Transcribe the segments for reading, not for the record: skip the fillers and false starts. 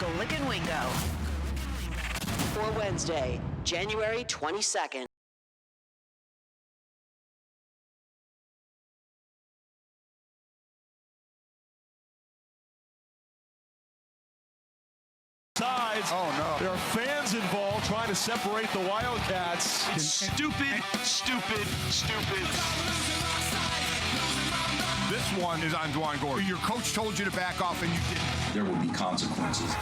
Golic and Wingo. For Wednesday, January 22nd. Sides. Oh, no. There are fans involved trying to separate the Wildcats. It's stupid. This one is on Dwan Gordon. Your coach told you to back off and you didn't. There will be consequences.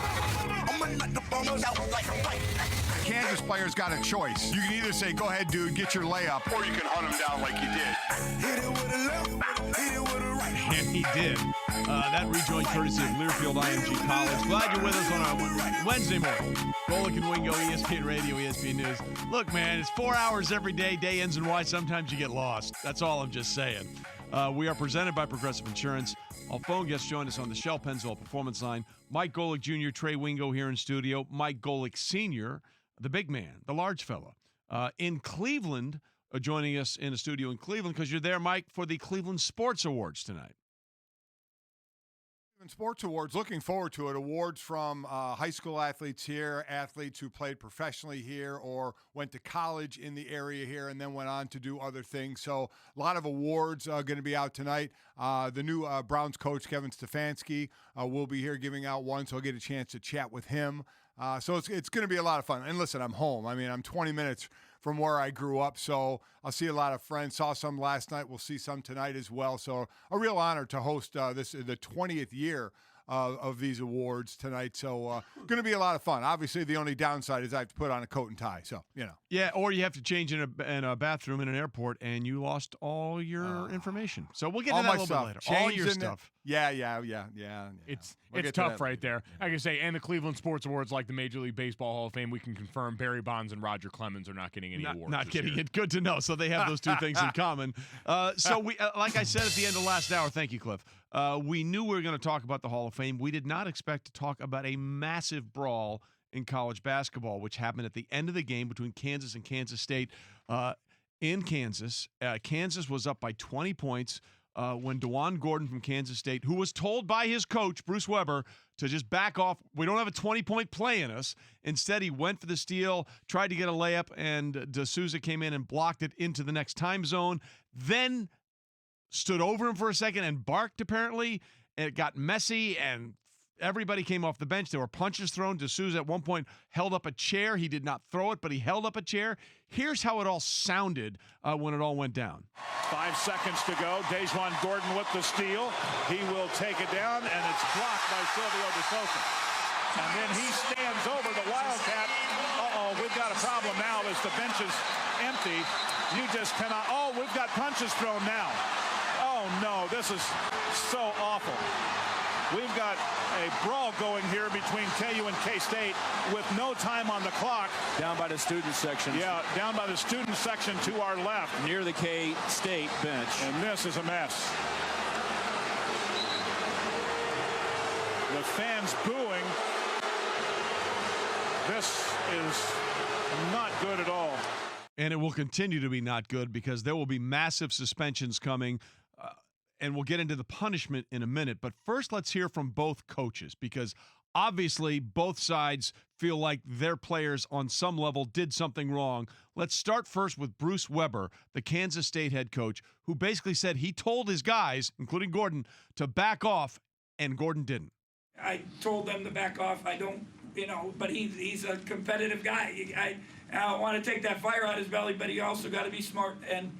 Kansas players got a choice. You can either say, go ahead, dude, get your layup, or you can hunt him down like you did. Hit it with a left, hit it with a right. And he did. That rejoined courtesy of Learfield IMG College. Glad you're with us on a Wednesday morning. Golic and Wingo, ESPN Radio, ESPN News. Look, man, it's 4 hours every day. Day ends and why sometimes you get lost. That's all I'm just saying. We are presented by Progressive Insurance. Our phone guests join us on the Shell Pennzoil Performance Line. Mike Golic Jr., Trey Wingo here in studio. Mike Golic Sr., the big man, the large fella, in Cleveland, joining us in a studio in Cleveland because you're there, Mike, for the Cleveland Sports Awards tonight. Sports Awards, looking forward to it. Awards from high school athletes here, athletes who played professionally here or went to college in the area here and then went on to do other things. So a lot of awards going to be out tonight. The new Browns coach, Kevin Stefanski, will be here giving out one, so I'll get a chance to chat with him. So it's going to be a lot of fun. And listen, I'm home. I mean, I'm 20 minutes from where I grew up, so I'll see a lot of friends. Saw some last night. We'll see some tonight as well. So a real honor to host the 20th year of these awards tonight. So going to be a lot of fun. Obviously, the only downside is I have to put on a coat and tie. So, you know. Yeah, or you have to change in a bathroom in an airport, and you lost all your information. So we'll get to that a little bit later. All your stuff. Yeah. It's tough right there. I can say, and the Cleveland Sports Awards, like the Major League Baseball Hall of Fame, we can confirm Barry Bonds and Roger Clemens are not getting any awards. Not getting it. Good to know. So they have those two things in common. So we, like I said at the end of last hour, thank you, Cliff. We knew we were going to talk about the Hall of Fame. We did not expect to talk about a massive brawl in college basketball, which happened at the end of the game between Kansas and Kansas State. In Kansas, Kansas was up by 20 points when DeJuan Gordon from Kansas State, who was told by his coach, Bruce Weber, to just back off. We don't have a 20-point play in us. Instead, he went for the steal, tried to get a layup, and D'Souza came in and blocked it into the next time zone. Then stood over him for a second and barked, apparently. And it got messy, and everybody came off the bench. There were punches thrown. D'Souza at one point held up a chair. He did not throw it, but he held up a chair. Here's how it all sounded when it all went down. 5 seconds to go. DeJuan Gordon with the steal. He will take it down, and it's blocked by Silvio D'Souza. And then he stands over the Wildcat. Uh-oh, we've got a problem now as the bench is empty. You just cannot. Oh, we've got punches thrown now. Oh, no, this is so awful. We've got a brawl going here between KU and K-State with no time on the clock. Down by the student section. Yeah, down by the student section to our left. Near the K-State bench. And this is a mess. The fans booing. This is not good at all. And it will continue to be not good because there will be massive suspensions coming. And we'll get into the punishment in a minute. But first, let's hear from both coaches because obviously both sides feel like their players on some level did something wrong. Let's start first with Bruce Weber, the Kansas State head coach, who basically said he told his guys, including Gordon, to back off, and Gordon didn't. I told them to back off. I don't, but he's a competitive guy. I don't want to take that fire out of his belly, but he also got to be smart. And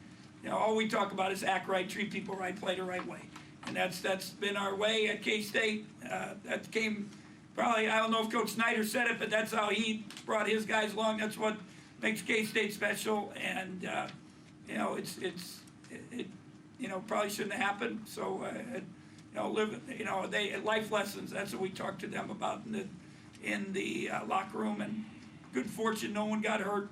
all we talk about is act right, treat people right, play the right way. And that's been our way at K-State. That came probably, I don't know if Coach Snyder said it, but that's how he brought his guys along. That's what makes K-State special. And, it probably shouldn't have happened. So, life lessons, that's what we talked to them about in the locker room. And good fortune, no one got hurt.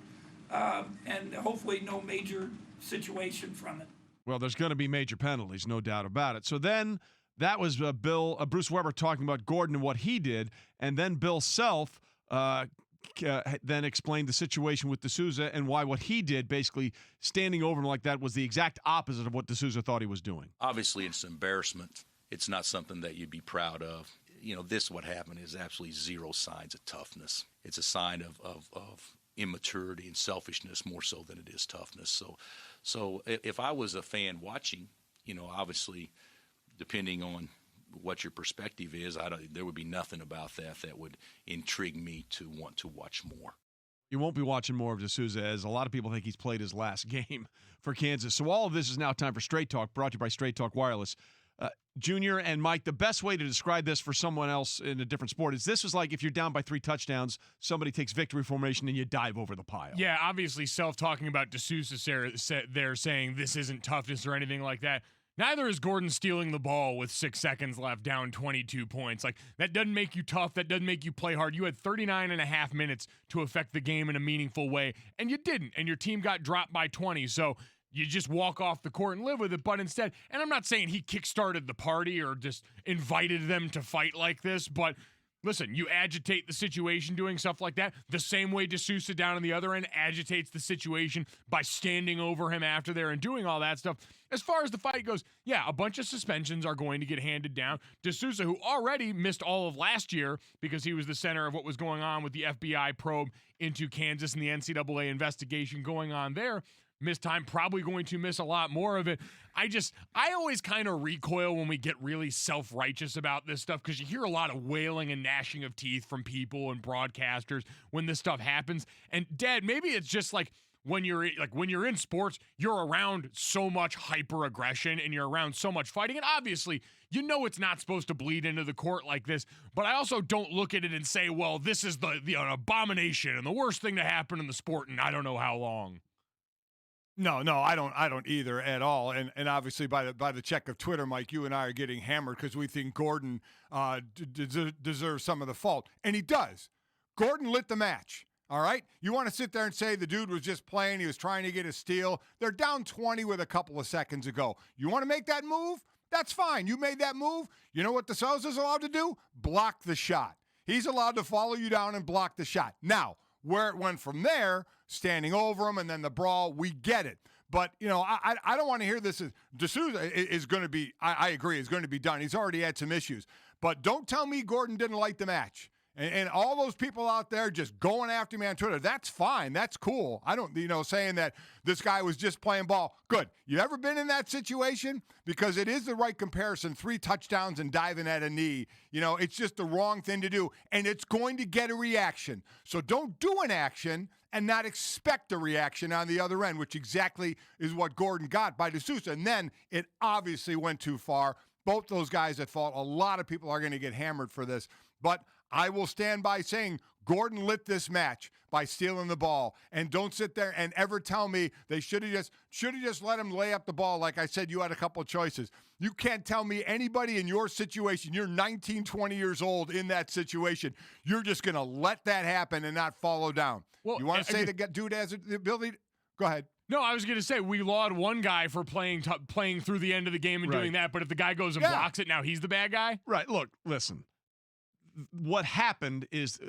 And hopefully no major situation from it. Well, there's going to be major penalties, no doubt about it. So then that was Bruce Weber talking about Gordon and what he did, and then Bill Self then explained the situation with D'Souza and why what he did, basically standing over him like that, was the exact opposite of what D'Souza thought he was doing. Obviously, it's an embarrassment. It's not something that you'd be proud of. this what happened is absolutely zero signs of toughness. It's a sign of immaturity and selfishness more so than it is toughness. So if I was a fan watching, obviously, depending on what your perspective is, there would be nothing about that would intrigue me to want to watch more. You won't be watching more of D'Souza, as a lot of people think he's played his last game for Kansas. So all of this is now time for Straight Talk, brought to you by Straight Talk Wireless. Junior and Mike, the best way to describe this for someone else in a different sport is this was like if you're down by 3 touchdowns, somebody takes victory formation and you dive over the pile. Yeah, obviously self-talking about D'Souza there saying this isn't toughness or anything like that. Neither is Gordon stealing the ball with 6 seconds left, down 22 points. Like, that doesn't make you tough. That doesn't make you play hard. You had 39 and a half minutes to affect the game in a meaningful way, and you didn't, and your team got dropped by 20. So you just walk off the court and live with it. But instead, and I'm not saying he kickstarted the party or just invited them to fight like this, but listen, you agitate the situation doing stuff like that the same way D'Souza down on the other end agitates the situation by standing over him after there and doing all that stuff. As far as the fight goes, yeah, a bunch of suspensions are going to get handed down. D'Souza, who already missed all of last year because he was the center of what was going on with the FBI probe into Kansas and the NCAA investigation going on there, missed time, probably going to miss a lot more of it. I always kind of recoil when we get really self-righteous about this stuff because you hear a lot of wailing and gnashing of teeth from people and broadcasters when this stuff happens. And Dad, maybe it's just like when you're in sports, you're around so much hyper aggression and you're around so much fighting. And obviously, it's not supposed to bleed into the court like this, but I also don't look at it and say, well, this is the abomination and the worst thing to happen in the sport in I don't know how long. No, I don't either at all. And obviously by the check of Twitter, Mike, you and I are getting hammered because we think Gordon deserves some of the fault, and he does. Gordon lit the match. All right, you want to sit there and say the dude was just playing, he was trying to get a steal. They're down 20 with a couple of seconds ago. You want to make that move? That's fine. You made that move. You know what D'Souza's allowed to do? Block the shot. He's allowed to follow you down and block the shot. Now, where it went from there, standing over him and then the brawl, we get it. But, I don't want to hear this. D'Souza is going to be, I agree, is going to be done. He's already had some issues. But don't tell me Gordon didn't light the match. And all those people out there just going after me on Twitter, that's fine. That's cool. I don't, saying that this guy was just playing ball. Good. You ever been in that situation? Because it is the right comparison. 3 touchdowns and diving at a knee. It's just the wrong thing to do. And it's going to get a reaction. So don't do an action and not expect a reaction on the other end, which exactly is what Gordon got by D'Souza. And then it obviously went too far. Both those guys at fault. A lot of people are going to get hammered for this. But I will stand by saying Gordon lit this match by stealing the ball. And don't sit there and ever tell me they should have just let him lay up the ball. Like I said, you had a couple of choices. You can't tell me anybody in your situation, you're 19, 20 years old in that situation, you're just going to let that happen and not follow down. Well, you want to say the dude has the ability? Go ahead. No, I was going to say we laud one guy for playing through the end of the game and doing that, but if the guy goes and blocks it, now he's the bad guy? Right. Look, listen. What happened is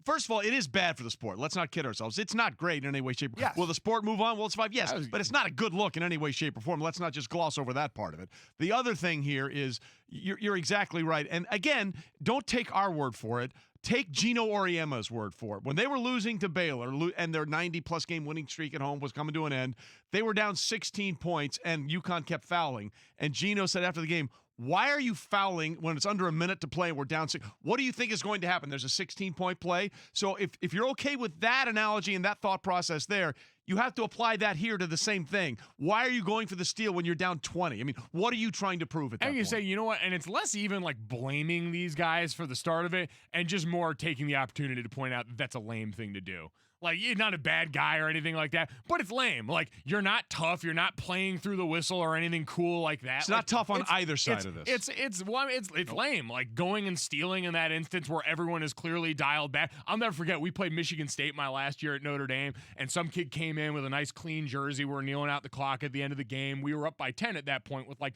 first of all, it is bad for the sport. Let's not kid ourselves. It's not great in any way, shape, or form. Yes. Will the sport move on? Will it survive? Yes, but it's not a good look in any way, shape, or form. Let's not just gloss over that part of it. The other thing here is you're exactly right. And again, don't take our word for it. Take Gino Auriemma's word for it. When they were losing to Baylor and their 90-plus game winning streak at home was coming to an end, they were down 16 points, and UConn kept fouling. And Gino said after the game, why are you fouling when it's under a minute to play and we're down 6? What do you think is going to happen? There's a 16-point play. So if you're okay with that analogy and that thought process there, you have to apply that here to the same thing. Why are you going for the steal when you're down 20? I mean, what are you trying to prove at that point? You say, you know what, and it's less even like blaming these guys for the start of it and just more taking the opportunity to point out that's a lame thing to do. Like, you're not a bad guy or anything like that, but it's lame. Like, you're not tough. You're not playing through the whistle or anything cool like that. It's not tough on either side of this. It's lame. Like, going and stealing in that instance where everyone is clearly dialed back. I'll never forget, we played Michigan State my last year at Notre Dame, and some kid came in with a nice clean jersey. We were kneeling out the clock at the end of the game. We were up by 10 at that point with like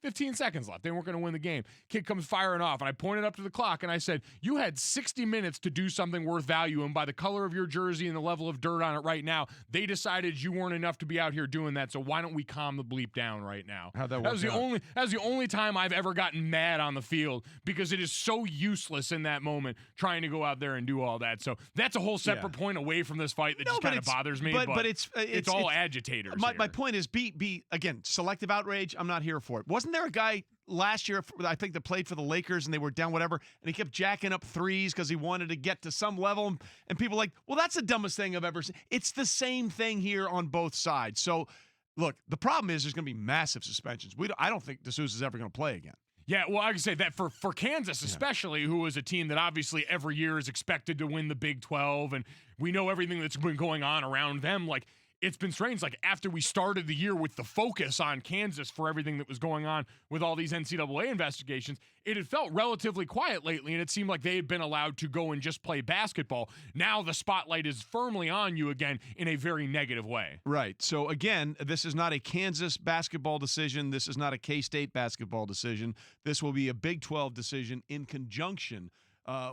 15 seconds left. They weren't going to win the game. Kid comes firing off, and I pointed up to the clock, and I said, you had 60 minutes to do something worth value, and by the color of your jersey and the level of dirt on it right now, they decided you weren't enough to be out here doing that, so why don't we calm the bleep down right now? How'd that work That was the only time I've ever gotten mad on the field, because it is so useless in that moment trying to go out there and do all that. So that's a whole separate point away from this fight that just kind of bothers me, but it's all agitators. My point is, be again, selective outrage. I'm not here for it. Wasn't there a guy last year, I think, that played for the Lakers and they were down whatever, and he kept jacking up threes because he wanted to get to some level, and people were like, well, that's the dumbest thing I've ever seen. It's the same thing here on both sides. So, look, the problem is there's going to be massive suspensions. I don't think D'Souza's ever going to play again. Yeah, well, I can say that for Kansas especially, who is a team that obviously every year is expected to win the Big 12, and we know everything that's been going on around them, like, it's been strange. Like, after we started the year with the focus on Kansas for everything that was going on with all these NCAA investigations, it had felt relatively quiet lately, and it seemed like they had been allowed to go and just play basketball. Now the spotlight is firmly on you again in a very negative way. Right. So, again, this is not a Kansas basketball decision. This is not a K-State basketball decision. This will be a Big 12 decision in conjunction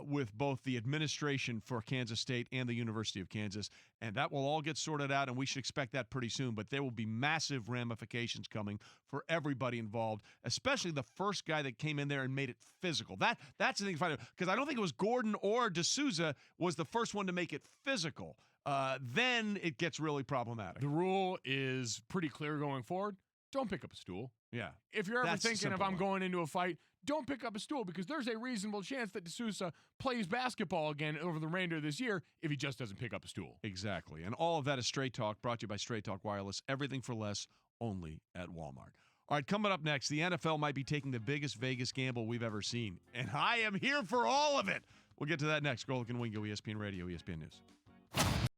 with both the administration for Kansas State and the University of Kansas. And that will all get sorted out, and we should expect that pretty soon. But there will be massive ramifications coming for everybody involved, especially the first guy that came in there and made it physical. That's the thing, because I don't think it was Gordon or D'Souza was the first one to make it physical. Then it gets really problematic. The rule is pretty clear going forward. Don't pick up a stool. Yeah. If you're ever That's thinking if I'm one. going into a fight, don't pick up a stool, because there's a reasonable chance that D'Souza plays basketball again over the remainder of this year if he just doesn't pick up a stool. Exactly. And all of that is Straight Talk, brought to you by Straight Talk Wireless. Everything for less, only at Walmart. All right, coming up next, the NFL might be taking the biggest Vegas gamble we've ever seen. And I am here for all of it. We'll get to that next. Golic and Wingo, ESPN Radio, ESPN News.